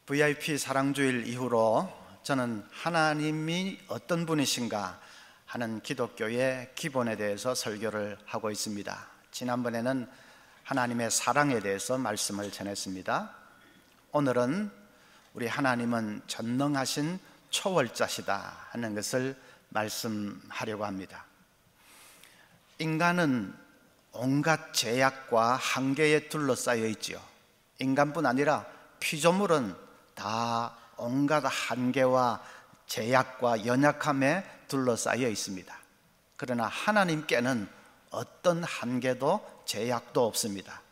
VIP 사랑주일 이후로 저는 하나님이 어떤 분이신가 하는 기독교의 기본에 대해서 설교를 하고 있습니다. 지난번에는 하나님의 사랑에 대해서 말씀을 전했습니다. 오늘은 우리 하나님은 전능하신 초월자시다 하는 것을 말씀하려고 합니다. 인간은 온갖 제약과 한계에 둘러싸여 있지요. 인간뿐 아니라 피조물은 다 온갖 한계와 제약과 연약함에 둘러싸여 있습니다. 그러나 하나님께는 어떤 한계도 제약도 없습니다.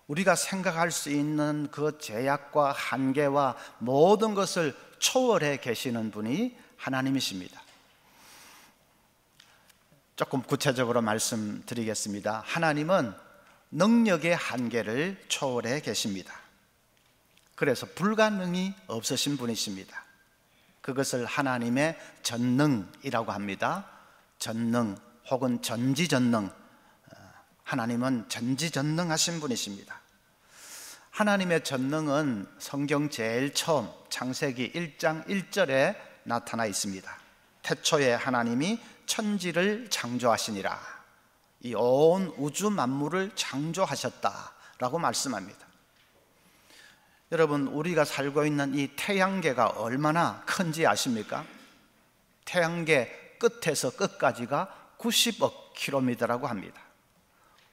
우리가 생각할 수 있는 그 제약과 한계와 모든 것을 초월해 계시는 분이 하나님이십니다. 조금 구체적으로 말씀드리겠습니다. 하나님은 능력의 한계를 초월해 계십니다. 그래서 불가능이 없으신 분이십니다. 그것을 하나님의 전능이라고 합니다. 전능 혹은 전지전능, 하나님은 전지전능하신 분이십니다. 하나님의 전능은 성경 제일 처음 창세기 1장 1절에 나타나 있습니다. 태초에 하나님이 천지를 창조하시니라. 이 온 우주 만물을 창조하셨다라고 말씀합니다. 여러분, 우리가 살고 있는 이 태양계가 얼마나 큰지 아십니까? 태양계 끝에서 끝까지가 90억 킬로미터라고 합니다.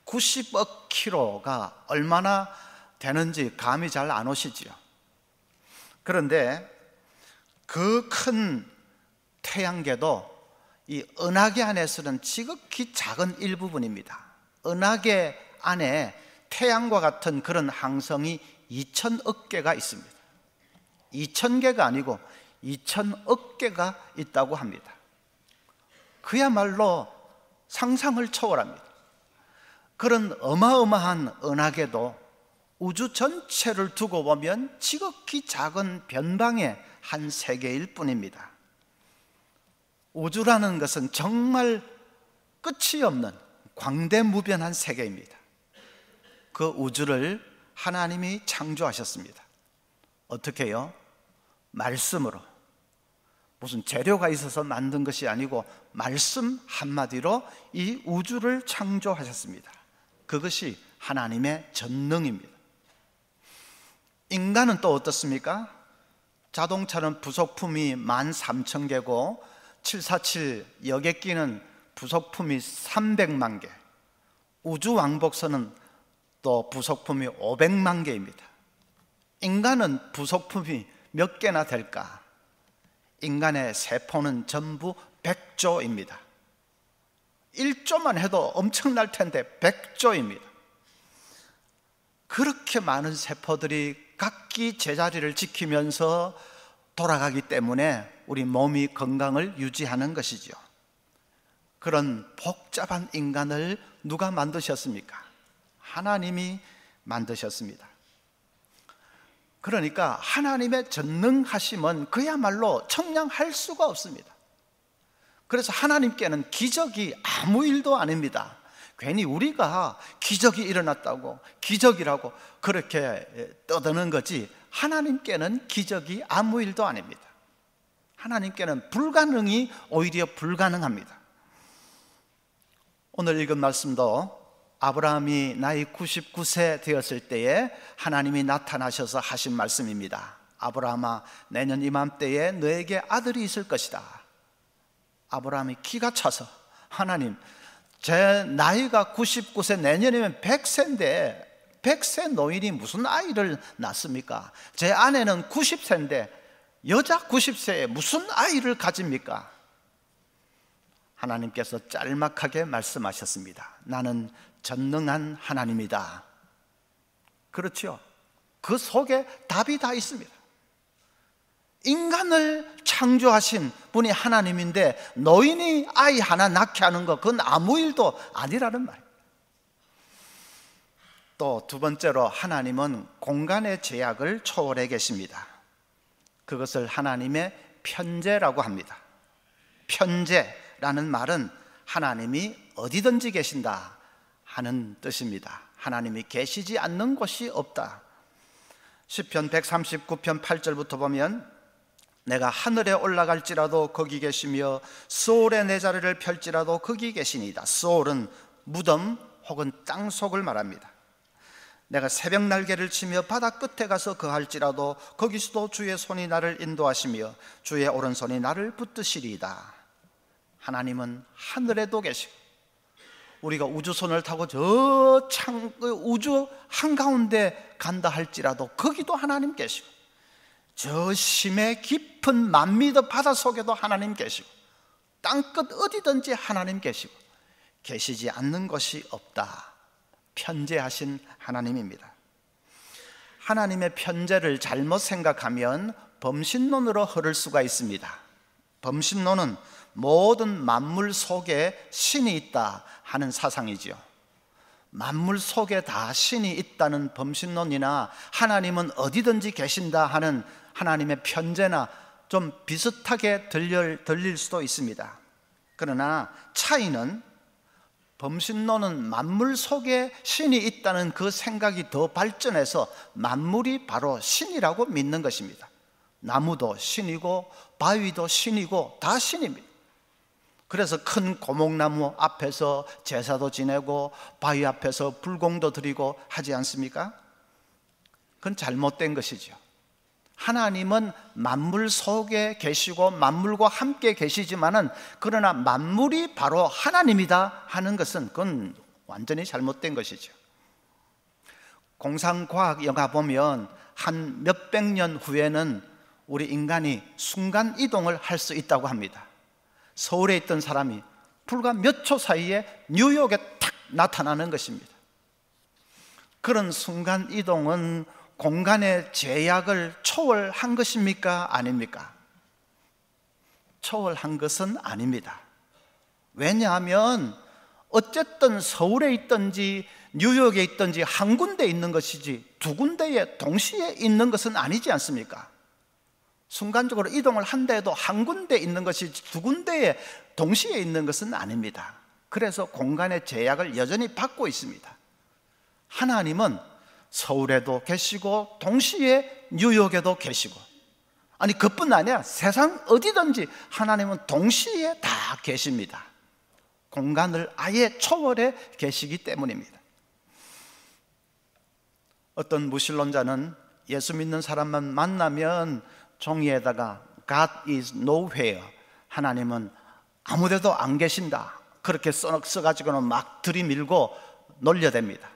90억 킬로가 얼마나 되는지 감이 잘 안 오시지요. 그런데 그 큰 태양계도 이 은하계 안에서는 지극히 작은 일부분입니다. 은하계 안에 태양과 같은 그런 항성이 2천억 개가 있습니다. 2,000개가 아니고 2천억 개가 있다고 합니다. 그야말로 상상을 초월합니다. 그런 어마어마한 은하계도 우주 전체를 두고 보면 지극히 작은 변방의 한 세계일 뿐입니다. 우주라는 것은 정말 끝이 없는 광대무변한 세계입니다. 그 우주를 하나님이 창조하셨습니다. 어떻게요? 말씀으로. 무슨 재료가 있어서 만든 것이 아니고 말씀 한마디로 이 우주를 창조하셨습니다. 그것이 하나님의 전능입니다. 인간은 또 어떻습니까? 자동차는 부속품이 13,000개고 747 여객기는 부속품이 300만 개, 우주왕복선은 또 부속품이 500만 개입니다. 인간은 부속품이 몇 개나 될까? 인간의 세포는 전부 100조입니다. 1조만 해도 엄청날 텐데 100조입니다. 그렇게 많은 세포들이 각기 제자리를 지키면서 돌아가기 때문에 우리 몸이 건강을 유지하는 것이죠. 그런 복잡한 인간을 누가 만드셨습니까? 하나님이 만드셨습니다. 그러니까 하나님의 전능하심은 그야말로 청량할 수가 없습니다. 그래서 하나님께는 기적이 아무 일도 아닙니다. 괜히 우리가 기적이 일어났다고 기적이라고 그렇게 떠드는 거지, 하나님께는 기적이 아무 일도 아닙니다. 하나님께는 불가능이 오히려 불가능합니다. 오늘 읽은 말씀도 아브라함이 나이 99세 되었을 때에 하나님이 나타나셔서 하신 말씀입니다. 아브라함아, 내년 이맘때에 너에게 아들이 있을 것이다. 아브라함이 기가 차서, 하나님, 제 나이가 99세, 내년이면 100세인데 100세 노인이 무슨 아이를 낳습니까? 제 아내는 90세인데 여자 90세에 무슨 아이를 가집니까? 하나님께서 짤막하게 말씀하셨습니다. 나는 전능한 하나님이다. 그렇죠? 그 속에 답이 다 있습니다. 인간을 창조하신 분이 하나님인데 노인이 아이 하나 낳게 하는 것, 그건 아무 일도 아니라는 말이에요. 또 두 번째로 하나님은 공간의 제약을 초월해 계십니다. 그것을 하나님의 편재라고 합니다. 편재라는 말은 하나님이 어디든지 계신다 하는 뜻입니다. 하나님이 계시지 않는 곳이 없다. 시편 139편 8절부터 보면 내가 하늘에 올라갈지라도 거기 계시며 수올에 내 자리를 펼지라도 거기 계시니이다. 수올은 무덤 혹은 땅속을 말합니다. 내가 새벽 날개를 치며 바다 끝에 가서 거할지라도 거기서도 주의 손이 나를 인도하시며 주의 오른손이 나를 붙드시리이다. 하나님은 하늘에도 계시고 우리가 우주선을 타고 저 우주 한가운데 간다 할지라도 거기도 하나님 계시고 저 심해 깊은 만미더 바다 속에도 하나님 계시고 땅끝 어디든지 하나님 계시고 계시지 않는 것이 없다. 편재하신 하나님입니다. 하나님의 편재를 잘못 생각하면 범신론으로 흐를 수가 있습니다. 범신론은 모든 만물 속에 신이 있다 하는 사상이지요. 만물 속에 다 신이 있다는 범신론이나 하나님은 어디든지 계신다 하는 하나님의 편재나 좀 비슷하게 들릴 수도 있습니다. 그러나 차이는 범신론은 만물 속에 신이 있다는 그 생각이 더 발전해서 만물이 바로 신이라고 믿는 것입니다. 나무도 신이고 바위도 신이고 다 신입니다. 그래서 큰 고목나무 앞에서 제사도 지내고 바위 앞에서 불공도 드리고 하지 않습니까? 그건 잘못된 것이죠. 하나님은 만물 속에 계시고 만물과 함께 계시지만은 그러나 만물이 바로 하나님이다 하는 것은 그건 완전히 잘못된 것이죠. 공상과학 영화 보면 한 몇백 년 후에는 우리 인간이 순간 이동을 할 수 있다고 합니다. 서울에 있던 사람이 불과 몇 초 사이에 뉴욕에 탁 나타나는 것입니다. 그런 순간 이동은 공간의 제약을 초월한 것입니까? 아닙니까? 초월한 것은 아닙니다. 왜냐하면 어쨌든 서울에 있든지 뉴욕에 있든지 한 군데 있는 것이지 두 군데에 동시에 있는 것은 아니지 않습니까? 순간적으로 이동을 한다 해도 한 군데 있는 것이 두 군데에 동시에 있는 것은 아닙니다. 그래서 공간의 제약을 여전히 받고 있습니다. 하나님은 서울에도 계시고 동시에 뉴욕에도 계시고, 아니 그뿐 아니라 세상 어디든지 하나님은 동시에 다 계십니다. 공간을 아예 초월해 계시기 때문입니다. 어떤 무신론자는 예수 믿는 사람만 만나면 종이에다가 God is nowhere, 하나님은 아무데도 안 계신다, 그렇게 써가지고는 막 들이밀고 놀려댑니다.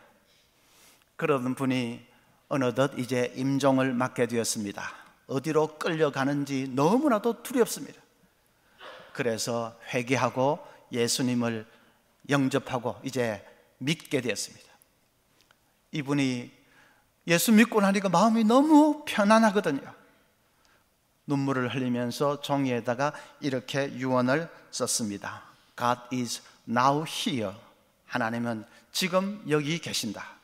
그러던 분이 어느덧 이제 임종을 맞게 되었습니다. 어디로 끌려가는지 너무나도 두렵습니다. 그래서 회개하고 예수님을 영접하고 이제 믿게 되었습니다. 이분이 예수 믿고 나니까 마음이 너무 편안하거든요. 눈물을 흘리면서 종이에다가 이렇게 유언을 썼습니다. God is now here. 하나님은 지금 여기 계신다.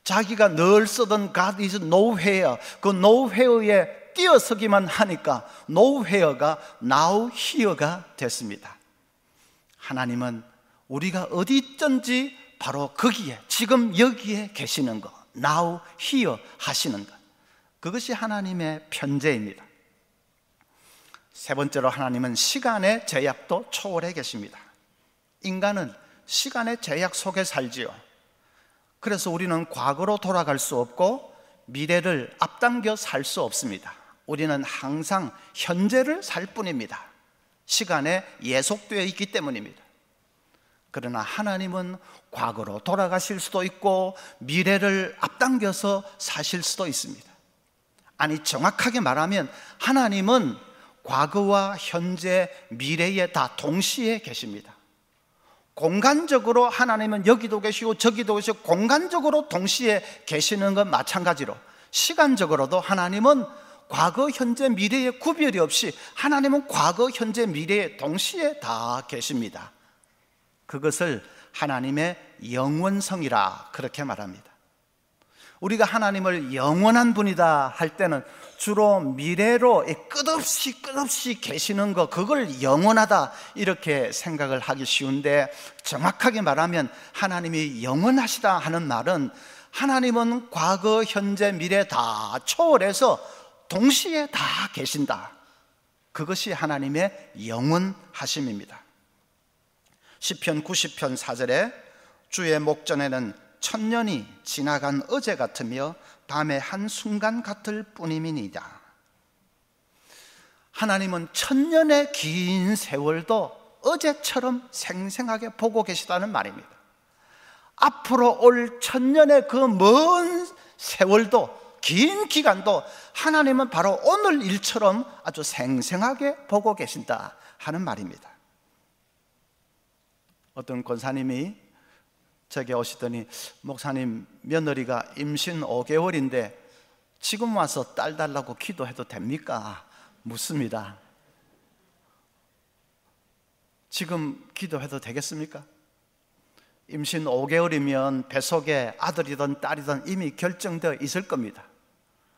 자기가 늘 쓰던 God is nowhere, 그 nowhere에 띄어서기만 하니까 nowhere가 now here가 됐습니다. 하나님은 우리가 어디 있든지 바로 거기에, 지금 여기에 계시는 것, now here 하시는 것, 그것이 하나님의 편재입니다. 세 번째로 하나님은 시간의 제약도 초월해 계십니다. 인간은 시간의 제약 속에 살지요. 그래서 우리는 과거로 돌아갈 수 없고 미래를 앞당겨 살 수 없습니다. 우리는 항상 현재를 살 뿐입니다. 시간에 예속되어 있기 때문입니다. 그러나 하나님은 과거로 돌아가실 수도 있고 미래를 앞당겨서 사실 수도 있습니다. 아니, 정확하게 말하면 하나님은 과거와 현재, 미래에 다 동시에 계십니다. 공간적으로 하나님은 여기도 계시고 저기도 계시고 공간적으로 동시에 계시는 건 마찬가지로 시간적으로도 하나님은 과거, 현재, 미래에 구별이 없이 하나님은 과거, 현재, 미래에 동시에 다 계십니다. 그것을 하나님의 영원성이라 그렇게 말합니다. 우리가 하나님을 영원한 분이다 할 때는 주로 미래로 끝없이 계시는 거, 그걸 영원하다 이렇게 생각을 하기 쉬운데, 정확하게 말하면 하나님이 영원하시다 하는 말은 하나님은 과거, 현재, 미래 다 초월해서 동시에 다 계신다. 그것이 하나님의 영원하심입니다. 시편 90편 4절에 주의 목전에는 천년이 지나간 어제 같으며 밤의 한순간 같을 뿐임이니이다. 하나님은 천년의 긴 세월도 어제처럼 생생하게 보고 계시다는 말입니다. 앞으로 올 천년의 그 먼 세월도, 긴 기간도 하나님은 바로 오늘 일처럼 아주 생생하게 보고 계신다 하는 말입니다. 어떤 권사님이 저에게 오시더니, 목사님, 며느리가 임신 5개월인데 지금 와서 딸 달라고 기도해도 됩니까? 묻습니다. 지금 기도해도 되겠습니까? 임신 5개월이면 뱃속에 아들이든 딸이든 이미 결정되어 있을 겁니다.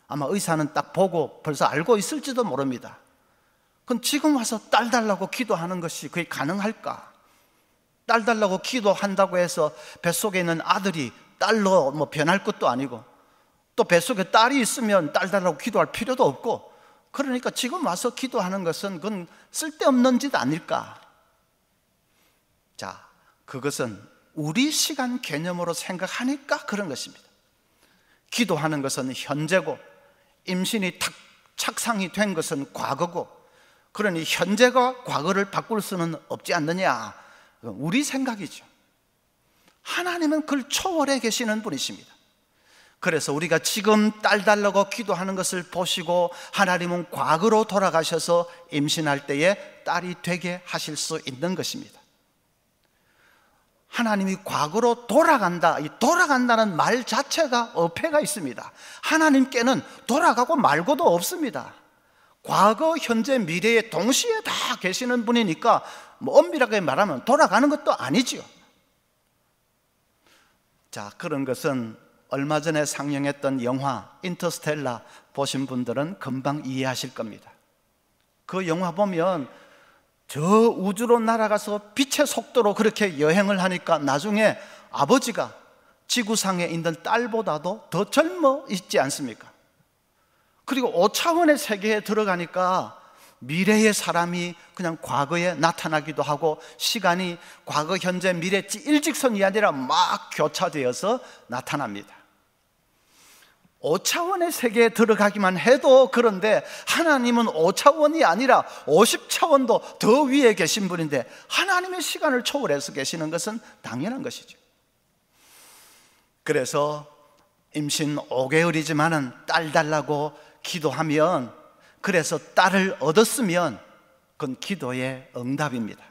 아마 의사는 딱 보고 벌써 알고 있을지도 모릅니다. 그럼 지금 와서 딸 달라고 기도하는 것이 그게 가능할까? 딸 달라고 기도한다고 해서 뱃속에 있는 아들이 딸로 변할 것도 아니고, 또 뱃속에 딸이 있으면 딸 달라고 기도할 필요도 없고, 그러니까 지금 와서 기도하는 것은 그건 쓸데없는 짓 아닐까? 자, 그것은 우리 시간 개념으로 생각하니까 그런 것입니다. 기도하는 것은 현재고, 임신이 탁 착상이 된 것은 과거고, 그러니 현재가 과거를 바꿀 수는 없지 않느냐, 우리 생각이죠. 하나님은 그걸 초월해 계시는 분이십니다. 그래서 우리가 지금 딸 달라고 기도하는 것을 보시고 하나님은 과거로 돌아가셔서 임신할 때에 딸이 되게 하실 수 있는 것입니다. 하나님이 과거로 돌아간다, 이 돌아간다는 말 자체가 어폐가 있습니다. 하나님께는 돌아가고 말고도 없습니다. 과거, 현재, 미래에 동시에 다 계시는 분이니까 엄밀하게 말하면 돌아가는 것도 아니지요. 자, 그런 것은 얼마 전에 상영했던 영화 인터스텔라 보신 분들은 금방 이해하실 겁니다. 그 영화 보면 저 우주로 날아가서 빛의 속도로 그렇게 여행을 하니까 나중에 아버지가 지구상에 있는 딸보다도 더 젊어 있지 않습니까? 그리고 5차원의 세계에 들어가니까 미래의 사람이 그냥 과거에 나타나기도 하고, 시간이 과거, 현재, 미래 일직선이 아니라 막 교차되어서 나타납니다. 5차원의 세계에 들어가기만 해도 그런데 하나님은 5차원이 아니라 50차원도 더 위에 계신 분인데 하나님의 시간을 초월해서 계시는 것은 당연한 것이죠. 그래서 임신 5개월이지만은 딸 달라고 기도하면, 그래서 딸을 얻었으면 그건 기도의 응답입니다.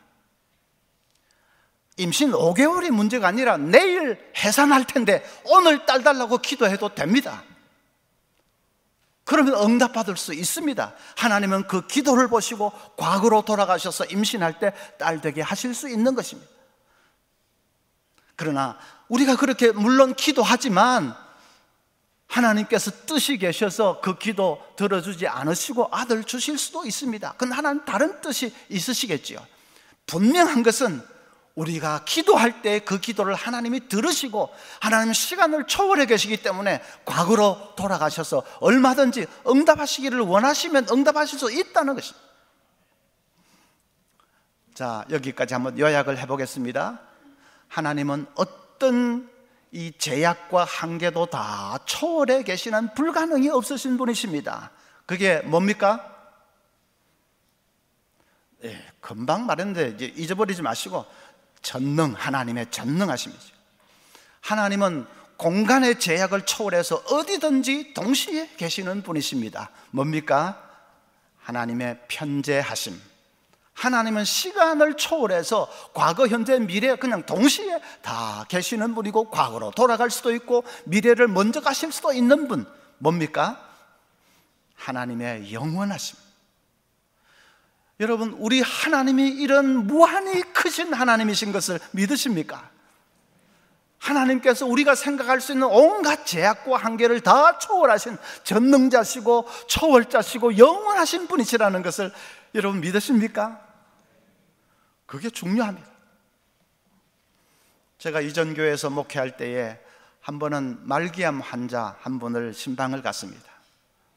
임신 5개월이 문제가 아니라 내일 해산할 텐데 오늘 딸 달라고 기도해도 됩니다. 그러면 응답받을 수 있습니다. 하나님은 그 기도를 보시고 과거로 돌아가셔서 임신할 때 딸 되게 하실 수 있는 것입니다. 그러나 우리가 그렇게 물론 기도하지만 하나님께서 뜻이 계셔서 그 기도 들어주지 않으시고 아들 주실 수도 있습니다. 그건 하나님 다른 뜻이 있으시겠지요. 분명한 것은 우리가 기도할 때 그 기도를 하나님이 들으시고 하나님 시간을 초월해 계시기 때문에 과거로 돌아가셔서 얼마든지 응답하시기를 원하시면 응답하실 수 있다는 것입니다. 자, 여기까지 한번 요약을 해보겠습니다. 하나님은 어떤 이 제약과 한계도 다 초월해 계시는 불가능이 없으신 분이십니다. 그게 뭡니까? 금방 말했는데 이제 잊어버리지 마시고 전능, 하나님의 전능하심이죠. 하나님은 공간의 제약을 초월해서 어디든지 동시에 계시는 분이십니다. 뭡니까? 하나님의 편재하심. 하나님은 시간을 초월해서 과거, 현재, 미래 그냥 동시에 다 계시는 분이고 과거로 돌아갈 수도 있고 미래를 먼저 가실 수도 있는 분. 뭡니까? 하나님의 영원하심. 여러분, 우리 하나님이 이런 무한히 크신 하나님이신 것을 믿으십니까? 하나님께서 우리가 생각할 수 있는 온갖 제약과 한계를 다 초월하신 전능자시고 초월자시고 영원하신 분이시라는 것을 여러분 믿으십니까? 그게 중요합니다. 제가 이전 교회에서 목회할 때에 한 번은 말기암 환자 한 분을 신방을 갔습니다.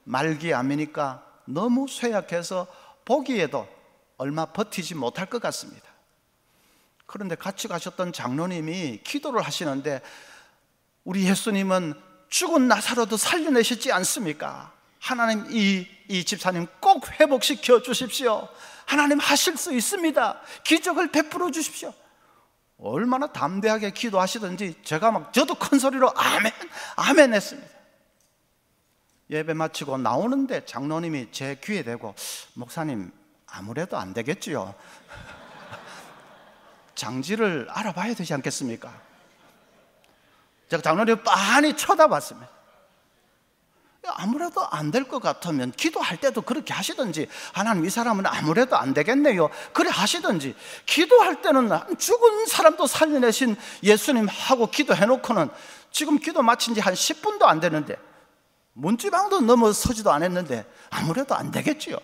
말기암이니까 너무 쇠약해서 보기에도 얼마 버티지 못할 것 같습니다. 그런데 같이 가셨던 장로님이 기도를 하시는데 우리 예수님은 죽은 나사로도 살려내셨지 않습니까? 하나님 이 집사님 꼭 회복시켜 주십시오. 하나님 하실 수 있습니다. 기적을 베풀어 주십시오. 얼마나 담대하게 기도하시든지 저도 큰 소리로 아멘 아멘 했습니다. 예배 마치고 나오는데 장로님이 제 귀에 대고 목사님 아무래도 안 되겠지요. 장지를 알아봐야 되지 않겠습니까? 제가 장로님을 빤히 쳐다봤습니다. 아무래도 안 될 것 같으면 기도할 때도 그렇게 하시든지, 하나님 이 사람은 아무래도 안 되겠네요 그래 하시든지, 기도할 때는 죽은 사람도 살려내신 예수님하고 기도해놓고는 지금 기도 마친 지 한 10분도 안 되는데 문지방도 넘어서지도 않았는데 아무래도 안 되겠지요.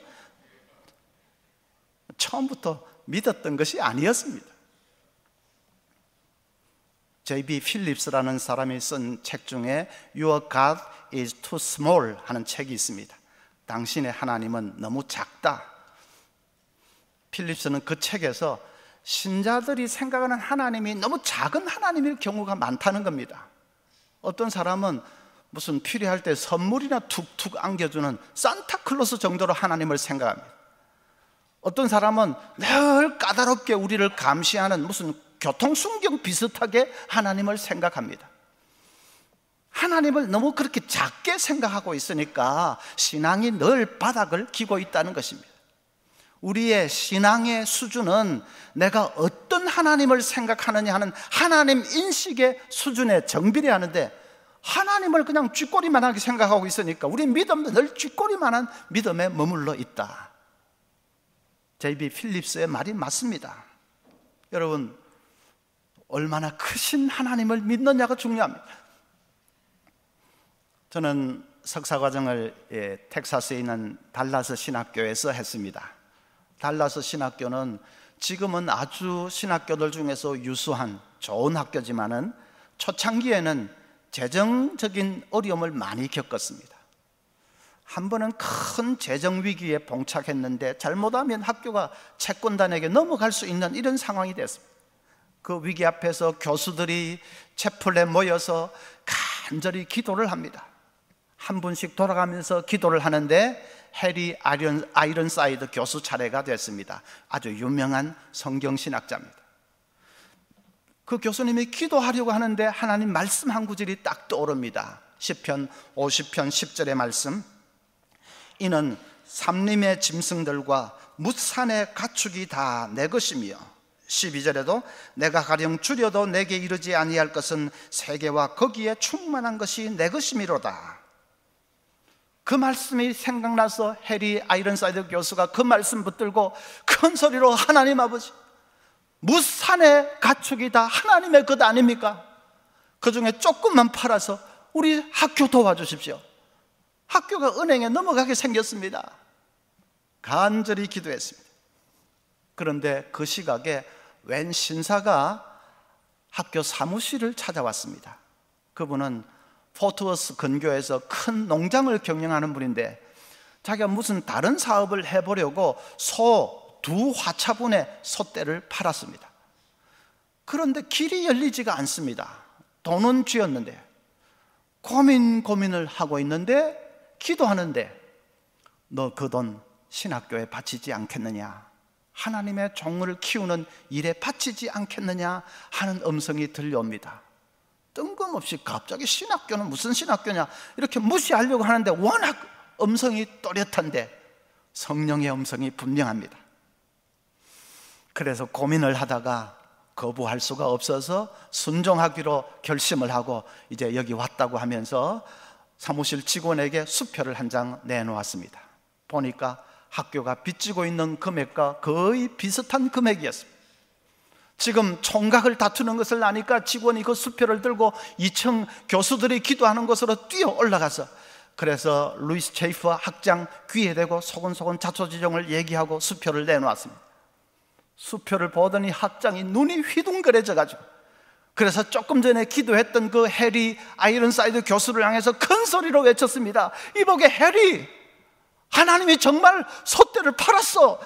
처음부터 믿었던 것이 아니었습니다. J.B. 필립스라는 사람이 쓴 책 중에 Your God is too small 하는 책이 있습니다. 당신의 하나님은 너무 작다. 필립스는 그 책에서 신자들이 생각하는 하나님이 너무 작은 하나님일 경우가 많다는 겁니다. 어떤 사람은 무슨 필요할 때 선물이나 툭툭 안겨주는 산타클로스 정도로 하나님을 생각합니다. 어떤 사람은 늘 까다롭게 우리를 감시하는 무슨 교통순경 비슷하게 하나님을 생각합니다. 하나님을 너무 그렇게 작게 생각하고 있으니까 신앙이 늘 바닥을 기고 있다는 것입니다. 우리의 신앙의 수준은 내가 어떤 하나님을 생각하느냐 하는 하나님 인식의 수준에 정비례 하는데, 하나님을 그냥 쥐꼬리만하게 생각하고 있으니까 우리 믿음도 늘 쥐꼬리만한 믿음에 머물러 있다. J.B. 필립스의 말이 맞습니다. 여러분, 얼마나 크신 하나님을 믿느냐가 중요합니다. 저는 석사과정을 텍사스에 있는 달라스 신학교에서 했습니다. 달라스 신학교는 지금은 아주 신학교들 중에서 유수한 좋은 학교지만은 초창기에는 재정적인 어려움을 많이 겪었습니다. 한 번은 큰 재정 위기에 봉착했는데 잘못하면 학교가 채권단에게 넘어갈 수 있는 이런 상황이 됐습니다. 그 위기 앞에서 교수들이 채플에 모여서 간절히 기도를 합니다. 한 분씩 돌아가면서 기도를 하는데 해리 아이런사이드 교수 차례가 됐습니다. 아주 유명한 성경신학자입니다. 그 교수님이 기도하려고 하는데 하나님 말씀 한 구절이 딱 떠오릅니다. 시편 50편 10절의 말씀, 이는 삼림의 짐승들과 뭇산의 가축이 다 내 것이며, 12절에도 내가 가령 줄여도 내게 이르지 아니할 것은 세계와 거기에 충만한 것이 내 것이미로다. 그 말씀이 생각나서 해리 아이런사이드 교수가 그 말씀 붙들고 큰 소리로 하나님 아버지, 뭇산의 가축이 다 하나님의 것 아닙니까? 그 중에 조금만 팔아서 우리 학교 도와주십시오. 학교가 은행에 넘어가게 생겼습니다. 간절히 기도했습니다. 그런데 그 시각에 웬 신사가 학교 사무실을 찾아왔습니다. 그분은 포트워스 근교에서 큰 농장을 경영하는 분인데 자기가 무슨 다른 사업을 해보려고 소 두 화차분의 소떼를 팔았습니다. 그런데 길이 열리지가 않습니다. 돈은 쥐었는데 고민을 하고 있는데 기도하는데 너 그 돈 신학교에 바치지 않겠느냐, 하나님의 종을 키우는 일에 바치지 않겠느냐 하는 음성이 들려옵니다. 뜬금없이 갑자기 신학교는 무슨 신학교냐 이렇게 무시하려고 하는데 워낙 음성이 또렷한데 성령의 음성이 분명합니다. 그래서 고민을 하다가 거부할 수가 없어서 순종하기로 결심을 하고 이제 여기 왔다고 하면서 사무실 직원에게 수표를 한 장 내놓았습니다. 보니까 학교가 빚지고 있는 금액과 거의 비슷한 금액이었습니다. 지금 총각을 다투는 것을 아니까 직원이 그 수표를 들고 2층 교수들이 기도하는 곳으로 뛰어 올라가서, 그래서 루이스 체이프 학장 귀에 대고 소곤소곤 자초지종을 얘기하고 수표를 내놓았습니다. 수표를 보더니 학장이 눈이 휘둥그레져 가지고, 그래서 조금 전에 기도했던 그 해리 아이런사이드 교수를 향해서 큰 소리로 외쳤습니다. 이보게 해리, 하나님이 정말 소떼를 팔았어.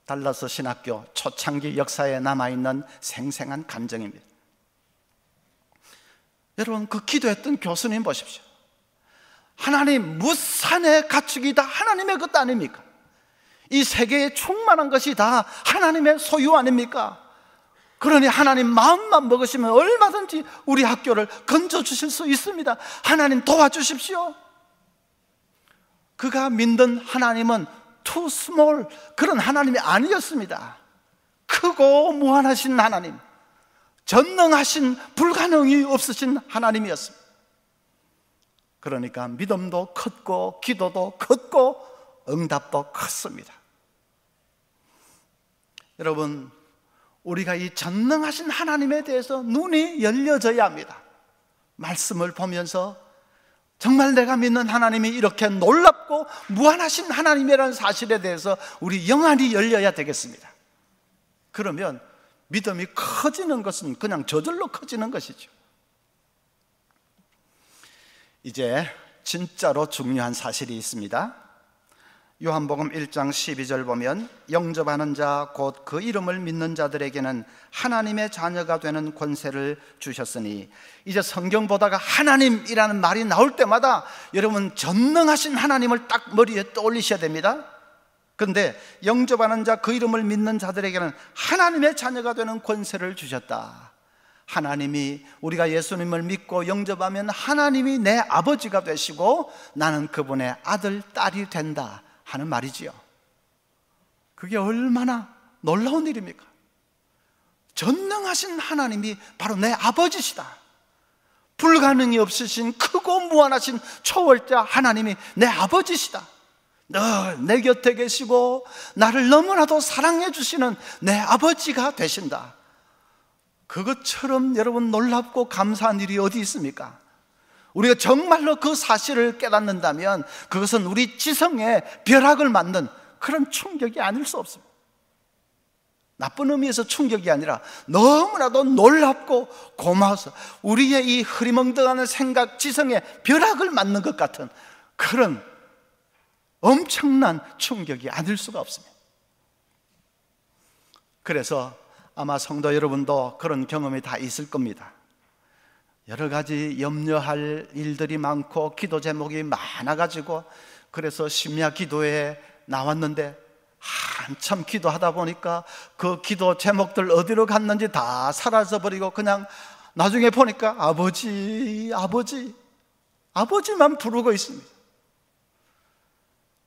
달라스 신학교 초창기 역사에 남아있는 생생한 감정입니다. 여러분, 그 기도했던 교수님 보십시오. 하나님, 무산의 가축이 다 하나님의 것 아닙니까? 이 세계에 충만한 것이 다 하나님의 소유 아닙니까? 그러니 하나님 마음만 먹으시면 얼마든지 우리 학교를 건져주실 수 있습니다. 하나님 도와주십시오. 그가 믿는 하나님은 too small, 그런 하나님이 아니었습니다. 크고 무한하신 하나님, 전능하신, 불가능이 없으신 하나님이었습니다. 그러니까 믿음도 컸고 기도도 컸고 응답도 컸습니다. 여러분, 우리가 이 전능하신 하나님에 대해서 눈이 열려져야 합니다. 말씀을 보면서 정말 내가 믿는 하나님이 이렇게 놀랍고 무한하신 하나님이라는 사실에 대해서 우리 영안이 열려야 되겠습니다. 그러면 믿음이 커지는 것은 그냥 저절로 커지는 것이죠. 이제 진짜로 중요한 사실이 있습니다. 요한복음 1장 12절 보면, 영접하는 자 곧 그 이름을 믿는 자들에게는 하나님의 자녀가 되는 권세를 주셨으니, 이제 성경 보다가 하나님이라는 말이 나올 때마다 여러분 전능하신 하나님을 딱 머리에 떠올리셔야 됩니다. 그런데 영접하는 자 그 이름을 믿는 자들에게는 하나님의 자녀가 되는 권세를 주셨다. 하나님이, 우리가 예수님을 믿고 영접하면 하나님이 내 아버지가 되시고 나는 그분의 아들, 딸이 된다 하는 말이지요. 그게 얼마나 놀라운 일입니까? 전능하신 하나님이 바로 내 아버지시다. 불가능이 없으신 크고 무한하신 초월자 하나님이 내 아버지시다. 늘 내 곁에 계시고 나를 너무나도 사랑해 주시는 내 아버지가 되신다. 그것처럼 여러분 놀랍고 감사한 일이 어디 있습니까? 우리가 정말로 그 사실을 깨닫는다면 그것은 우리 지성에 벼락을 맞는 그런 충격이 아닐 수 없습니다. 나쁜 의미에서 충격이 아니라 너무나도 놀랍고 고마워서 우리의 이 흐리멍덩하는 생각, 지성에 벼락을 맞는 것 같은 그런 엄청난 충격이 아닐 수가 없습니다. 그래서 아마 성도 여러분도 그런 경험이 다 있을 겁니다. 여러 가지 염려할 일들이 많고 기도 제목이 많아가지고, 그래서 심야 기도에 나왔는데 한참 기도하다 보니까 그 기도 제목들 어디로 갔는지 다 사라져버리고 그냥 나중에 보니까 아버지, 아버지, 아버지만 부르고 있습니다.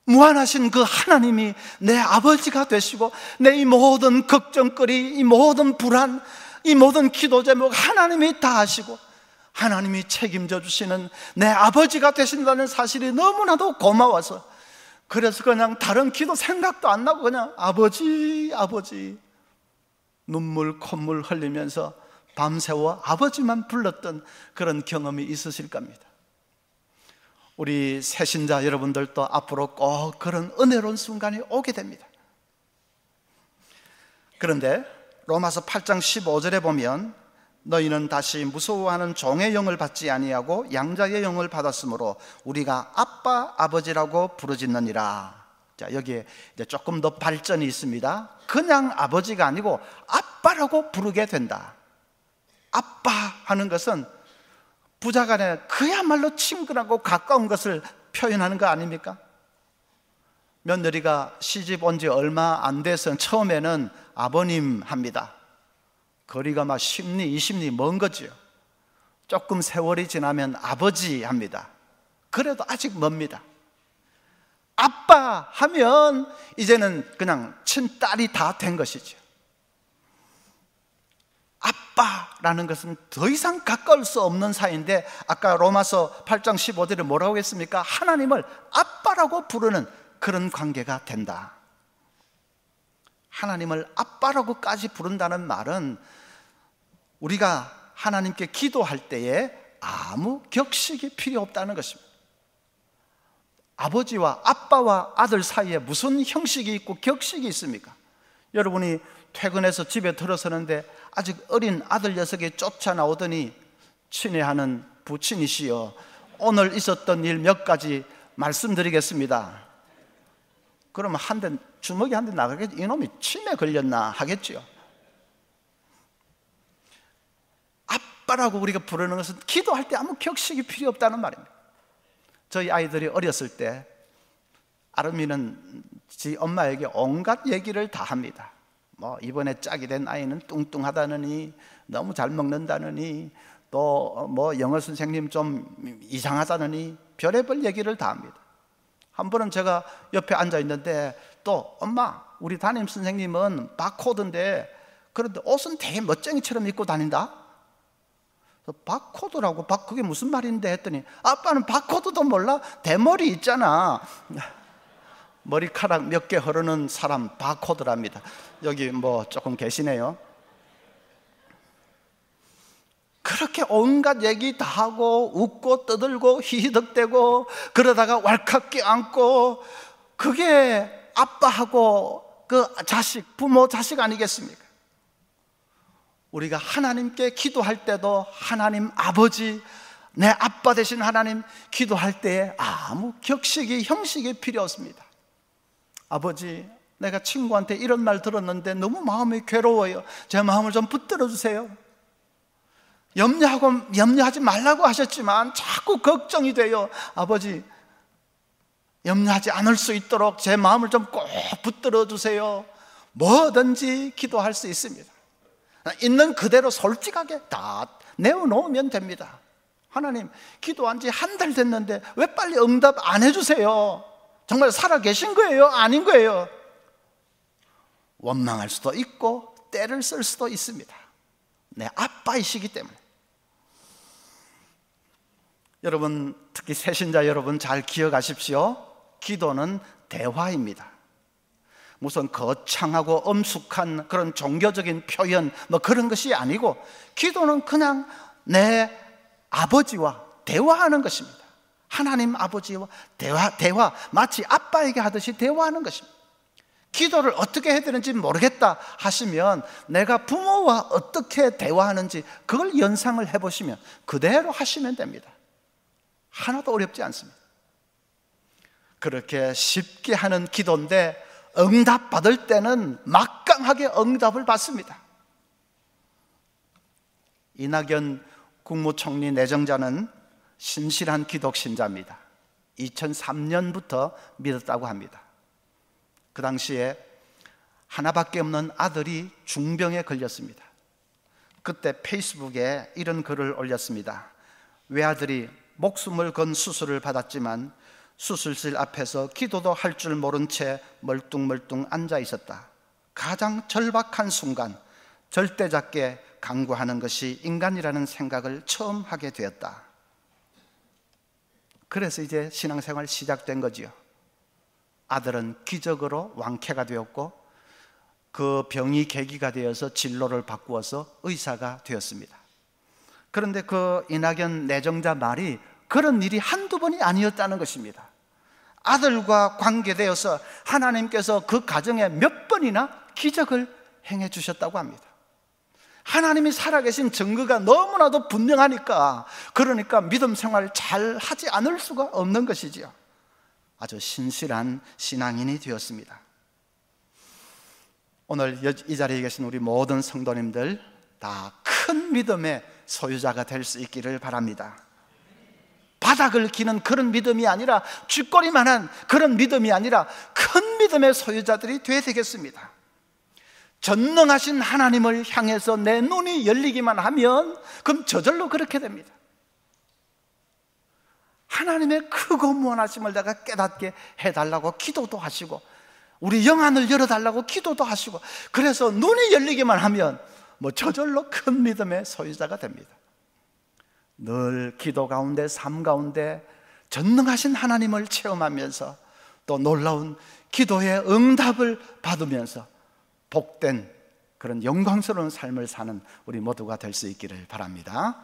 무한하신 그 하나님이 내 아버지가 되시고 내 이 모든 걱정거리, 이 모든 불안, 이 모든 기도 제목 하나님이 다 하시고 하나님이 책임져 주시는 내 아버지가 되신다는 사실이 너무나도 고마워서, 그래서 그냥 다른 기도 생각도 안 나고 그냥 아버지, 아버지, 눈물 콧물 흘리면서 밤새워 아버지만 불렀던 그런 경험이 있으실 겁니다. 우리 새신자 여러분들도 앞으로 꼭 그런 은혜로운 순간이 오게 됩니다. 그런데 로마서 8장 15절에 보면, 너희는 다시 무서워하는 종의 영을 받지 아니하고 양자의 영을 받았으므로 우리가 아빠, 아버지라고 부르짖느니라. 자, 여기에 이제 조금 더 발전이 있습니다. 그냥 아버지가 아니고 아빠라고 부르게 된다. 아빠 하는 것은 부자간에 그야말로 친근하고 가까운 것을 표현하는 거 아닙니까? 며느리가 시집 온 지 얼마 안 돼서 처음에는 아버님 합니다. 거리가 막 10리, 20리 먼 거죠. 조금 세월이 지나면 아버지 합니다. 그래도 아직 멉니다. 아빠 하면 이제는 그냥 친딸이 다 된 것이죠. 아빠라는 것은 더 이상 가까울 수 없는 사이인데, 아까 로마서 8장 15절에 뭐라고 했습니까? 하나님을 아빠라고 부르는 그런 관계가 된다. 하나님을 아빠라고까지 부른다는 말은 우리가 하나님께 기도할 때에 아무 격식이 필요 없다는 것입니다. 아버지와 아빠와 아들 사이에 무슨 형식이 있고 격식이 있습니까? 여러분이 퇴근해서 집에 들어서는데 아직 어린 아들 녀석이 쫓아나오더니 친애하는 부친이시여, 오늘 있었던 일 몇 가지 말씀드리겠습니다. 그러면 주먹이 한 대 나가겠지. 이놈이 치매 걸렸나 하겠죠. 아빠라고 우리가 부르는 것은 기도할 때 아무 격식이 필요 없다는 말입니다. 저희 아이들이 어렸을 때 아름이는 지 엄마에게 온갖 얘기를 다 합니다. 뭐 이번에 짝이 된 아이는 뚱뚱하다느니, 너무 잘 먹는다느니, 또 뭐 영어 선생님 좀 이상하다느니 별의별 얘기를 다 합니다. 한 번은 제가 옆에 앉아 있는데 또 엄마, 우리 담임 선생님은 바코드인데 그런데 옷은 되게 멋쟁이처럼 입고 다닌다. 바코드라고, 그게 무슨 말인데 했더니 아빠는 바코드도 몰라? 대머리 있잖아. 머리카락 몇 개 흐르는 사람 바코드랍니다. 여기 뭐 조금 계시네요. 그렇게 온갖 얘기 다 하고 웃고 떠들고 히히덕대고 그러다가 왈칵 껴안고, 그게 아빠하고 그 자식, 부모 자식 아니겠습니까? 우리가 하나님께 기도할 때도 하나님 아버지, 내 아빠 되신 하나님 기도할 때에 아무 격식이, 형식이 필요 없습니다. 아버지, 내가 친구한테 이런 말 들었는데 너무 마음이 괴로워요. 제 마음을 좀 붙들어 주세요. 염려하지 말라고 하셨지만 자꾸 걱정이 돼요. 아버지, 염려하지 않을 수 있도록 제 마음을 좀 꼭 붙들어 주세요. 뭐든지 기도할 수 있습니다. 있는 그대로 솔직하게 다 내어놓으면 됩니다. 하나님, 기도한 지 한 달 됐는데 왜 빨리 응답 안 해주세요? 정말 살아계신 거예요? 아닌 거예요? 원망할 수도 있고 때를 쓸 수도 있습니다. 내 아빠이시기 때문에. 여러분, 특히 새신자 여러분 잘 기억하십시오. 기도는 대화입니다. 무슨 거창하고 엄숙한 그런 종교적인 표현 뭐 그런 것이 아니고, 기도는 그냥 내 아버지와 대화하는 것입니다. 하나님 아버지와 대화, 마치 아빠에게 하듯이 대화하는 것입니다. 기도를 어떻게 해야 되는지 모르겠다 하시면 내가 부모와 어떻게 대화하는지 그걸 연상을 해보시면 그대로 하시면 됩니다. 하나도 어렵지 않습니다. 그렇게 쉽게 하는 기도인데 응답 받을 때는 막강하게 응답을 받습니다. 이낙연 국무총리 내정자는 신실한 기독 신자입니다. 2003년부터 믿었다고 합니다. 그 당시에 하나밖에 없는 아들이 중병에 걸렸습니다. 그때 페이스북에 이런 글을 올렸습니다. 외아들이 목숨을 건 수술을 받았지만 수술실 앞에서 기도도 할 줄 모른 채 멀뚱멀뚱 앉아 있었다. 가장 절박한 순간 절대잡게 간구하는 것이 인간이라는 생각을 처음 하게 되었다. 그래서 이제 신앙생활 시작된 거지요. 아들은 기적으로 완쾌가 되었고 그 병이 계기가 되어서 진로를 바꾸어서 의사가 되었습니다. 그런데 그 이낙연 내정자 말이 그런 일이 한두 번이 아니었다는 것입니다. 아들과 관계되어서 하나님께서 그 가정에 몇 번이나 기적을 행해 주셨다고 합니다. 하나님이 살아계신 증거가 너무나도 분명하니까, 그러니까 믿음 생활을 잘 하지 않을 수가 없는 것이지요. 아주 신실한 신앙인이 되었습니다. 오늘 이 자리에 계신 우리 모든 성도님들 다 큰 믿음의 소유자가 될 수 있기를 바랍니다. 바닥을 기는 그런 믿음이 아니라, 쥐꼬리만한 그런 믿음이 아니라 큰 믿음의 소유자들이 되어야 되겠습니다. 전능하신 하나님을 향해서 내 눈이 열리기만 하면 그럼 저절로 그렇게 됩니다. 하나님의 크고 무한하심을 내가 깨닫게 해달라고 기도도 하시고, 우리 영안을 열어달라고 기도도 하시고, 그래서 눈이 열리기만 하면 뭐 저절로 큰 믿음의 소유자가 됩니다. 늘 기도 가운데, 삶 가운데 전능하신 하나님을 체험하면서 또 놀라운 기도의 응답을 받으면서 복된 그런 영광스러운 삶을 사는 우리 모두가 될 수 있기를 바랍니다.